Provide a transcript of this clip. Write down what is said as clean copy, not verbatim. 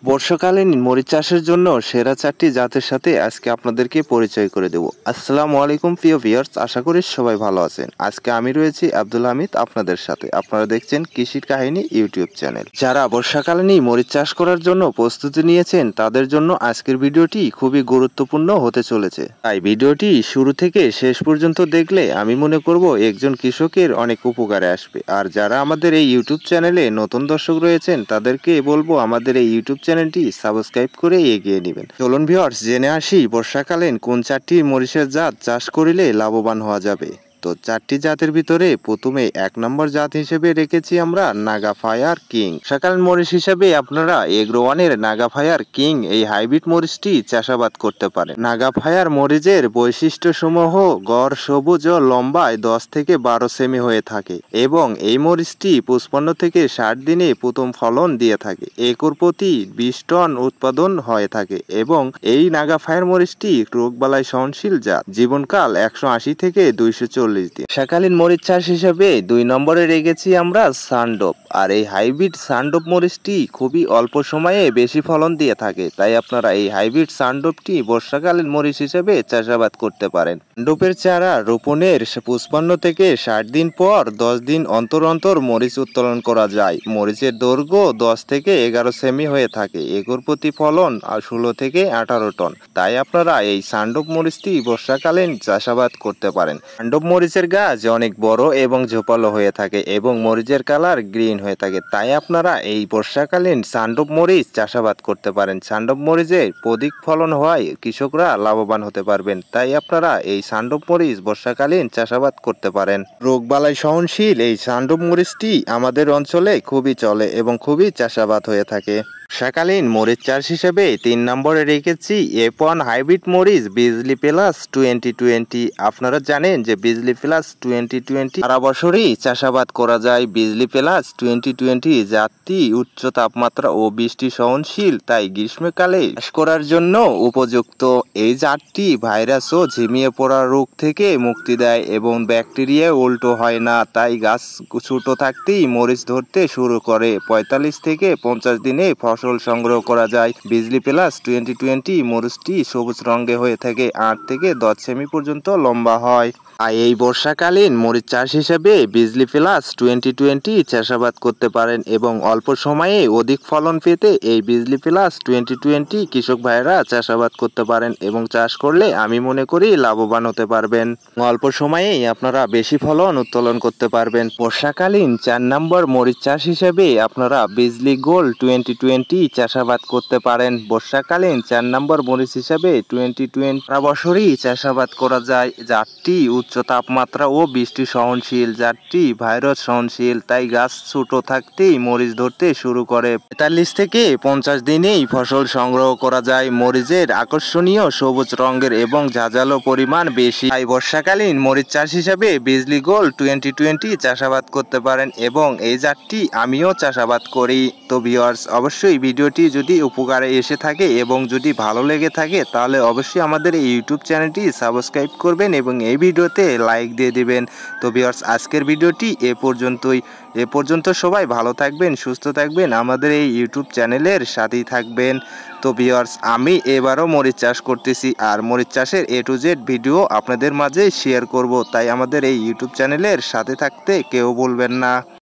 বর্ষাকালীন মরিচ চাষের জন্য সেরা 4টি জাতের সাথে আজকে আপনাদেরকে পরিচয় করে দেব। আসসালামু আলাইকুম প্রিয় ভিউয়ার্স, আশা করি সবাই ভালো আছেন। আজকে আমি রয়েছি আব্দুল হামিদ আপনাদের সাথে। আপনারা দেখছেন কৃষির কাহিনী ইউটিউব চ্যানেল। যারা বর্ষাকালীন মরিচ চাষ করার জন্য প্রস্তুতি নিয়েছেন তাদের জন্য আজকের ভিডিওটি খুবই গুরুত্বপূর্ণ হতে চলেছে। তাই ভিডিওটি শুরু থেকে শেষ পর্যন্ত দেখলে আমি মনে করব একজন কৃষকের অনেক উপকারে আসবে। আর যারা আমাদের এই ইউটিউব চ্যানেলে নতুন দর্শক রয়েছেন তাদেরকে বলবো আমাদের এই ইউটিউব চ্যানেলটি সাবস্ক্রাইব করে এগিয়ে নেবেন। চলুন ভিউয়ার্স, জেনে আসি বর্ষাকালীন কোন 4টি মরিচের জাত চাষ করিলে লাভবান হওয়া যাবে। তো 4টি জাতের ভিতরে প্রথমে 1 নম্বর জাত হিসেবে রেখেছি আমরা নাগা ফায়ার কিং। বর্ষাকালীন মরিচ হিসেবে আপনারা এগ্রো ওয়ানের নাগা ফায়ার কিং এই হাইব্রিড মরিচটি চাষাবাদ করতে পারেন। নাগা ফায়ার মরিচের বৈশিষ্ট্যসমূহ গড় সবুজ ও লম্বায় 10 থেকে 12 সেমি হয়ে থাকে এবং এই মরিচটি 55 থেকে 60 দিনে প্রথম ফলন দিয়ে থাকে। একর প্রতি 20 টন উৎপাদন হয়ে থাকে এবং এই নাগা ফায়ার মরিচটি রোগবালাই সহনশীল জাত। জীবনকাল 180 থেকে 240 দিন। বর্ষাকালীন মরিচ চাষ হিসেবে 2 নম্বরে রেখেছি আমরা সানডোপ। আর এই হাইব্রিড সানডোপ মরিচটি খুবই অল্প সময়ে বেশি ফলন দিয়ে থাকে, তাই আপনারা এই হাইব্রিড সানডোপটি বর্ষাকালীন মরিচ হিসেবে চাষাবাদ করতে পারেন। সানডোপের চারা রোপণের 55 থেকে 60 দিন পর 10 দিন অন্তর অন্তর মরিচ উত্তোলন করা যায়। মরিচের দৈর্ঘ্য 10 থেকে 11 সেমি হয়ে থাকে। একর প্রতি ফলন 16 থেকে 18 টন। তাই আপনারা এই সানডোপ মরিচটি বর্ষাকালীন চাষাবাদ করতে পারেন। সানডোপ মরিচের গাছ অনেক বড় এবং ঝোপালো হয়ে থাকে এবং মরিচের কালার গ্রিন হয়ে থাকে, তাই আপনারা এই বর্ষাকালীন সানডোপ মরিচ চাষাবাদ করতে পারেন। সানডোপ মরিচের অধিক ফলন হওয়ায় কৃষকরা লাভবান হতে পারবেন, তাই আপনারা এই সানডোপ মরিচ বর্ষাকালীন চাষাবাদ করতে পারেন। রোগবালাই সহনশীল এই সানডোপ মরিচটি আমাদের অঞ্চলে খুবই চলে এবং খুবই চাষাবাদ হয়ে থাকে। বর্ষাকালীন মরিচ চাষ হিসেবে 3 নম্বরে রেখেছি F1 হাইব্রিড মরিচ বিজলি প্লাস 2020। আপনারা জানেন যে বিজলি প্লাস 2020 সারা বছরই চাষাবাদ করা যায়। বিজলি প্লাস 2020 জাতটি উচ্চ তাপমাত্রা ও বৃষ্টি সহনশীল, তাই গ্রীষ্মকালে চাষ করার জন্য উপযুক্ত। এই জাতটি ভাইরাস ও ঝিমিয়ে পড়া রোগ থেকে মুক্তি দেয় এবং ব্যাকটেরিয়া উল্টো হয় না, তাই গাছ ছোট থাকতেই মরিচ ধরতে শুরু করে। 45 থেকে 50 দিনে ফসল সংগ্রহ করা যায়। বিজলি প্লাস 2020 মরিচটি সবুজ রঙে হয়ে থাকে, 8 থেকে 10 সেমি পর্যন্ত লম্বা হয়। এই বর্ষাকালীন মরিচ চাষ হিসেবে বিজলি প্লাস 2020 চাষাবাদ করতে পারেন এবং অল্প সময়ে অধিক ফলন পেতে এই বিজলি প্লাস 2020 কৃষক ভাইরা চাষাবাদ করতে পারেন এবং চাষ করলে আমি মনে করি লাভবান হতে পারবেন। অল্প সময়েই আপনারা বেশি ফলন উত্তোলন করতে পারবেন। বর্ষাকালীন 4 নম্বর মরিচ চাষ হিসেবে আপনারা বিজলি গোল্ড 2020 চাষাবাদ করতে পারেন। বর্ষাকালীন 4 নম্বর মরিচ হিসেবে 2020 সারা বছরই চাষাবাদ করা যায়। জাতটি উচ্চ তাপমাত্রা ও বৃষ্টি সহনশীল, জাতটি ভাইরাস সহনশীল, তাই গাছ ছোট থাকতেই মরিচ ধরতে শুরু করে। 45 থেকে 50 দিনেই ফসল সংগ্রহ করা যায়। মরিচের আকর্ষণীয় সবুজ রঙের এবং ঝাঁঝালো পরিমাণ বেশি, তাই বর্ষাকালীন মরিচ চাষ হিসেবে বিজলি গোল্ড 2020 চাষাবাদ করতে পারেন এবং এই জাতটি আমিও চাষাবাদ করি। তো ভিউয়ার্স, অবশ্যই ভিডিওটি যদি উপকারে এসে থাকে এবং যদি ভালো লেগে থাকে তাহলে অবশ্যই আমাদের এই ইউটিউব চ্যানেলটি সাবস্ক্রাইব করবেন এবং এই ভিডিওতে লাইক দিয়ে দিবেন। তো ভিউয়ার্স, আজকের ভিডিওটি এ পর্যন্ত সবাই ভালো থাকবেন, সুস্থ থাকবেন, আমাদের এই ইউটিউব চ্যানেলের সাথেই থাকবেন। তো ভিউয়ার্স, আমি এবারও মরিচ চাষ করতেছি আর মরিচ চাষের A to Z ভিডিও আপনাদের মাঝে শেয়ার করব, তাই আমাদের এই ইউটিউব চ্যানেলের সাথে থাকতে কেউ ভুলবেন না।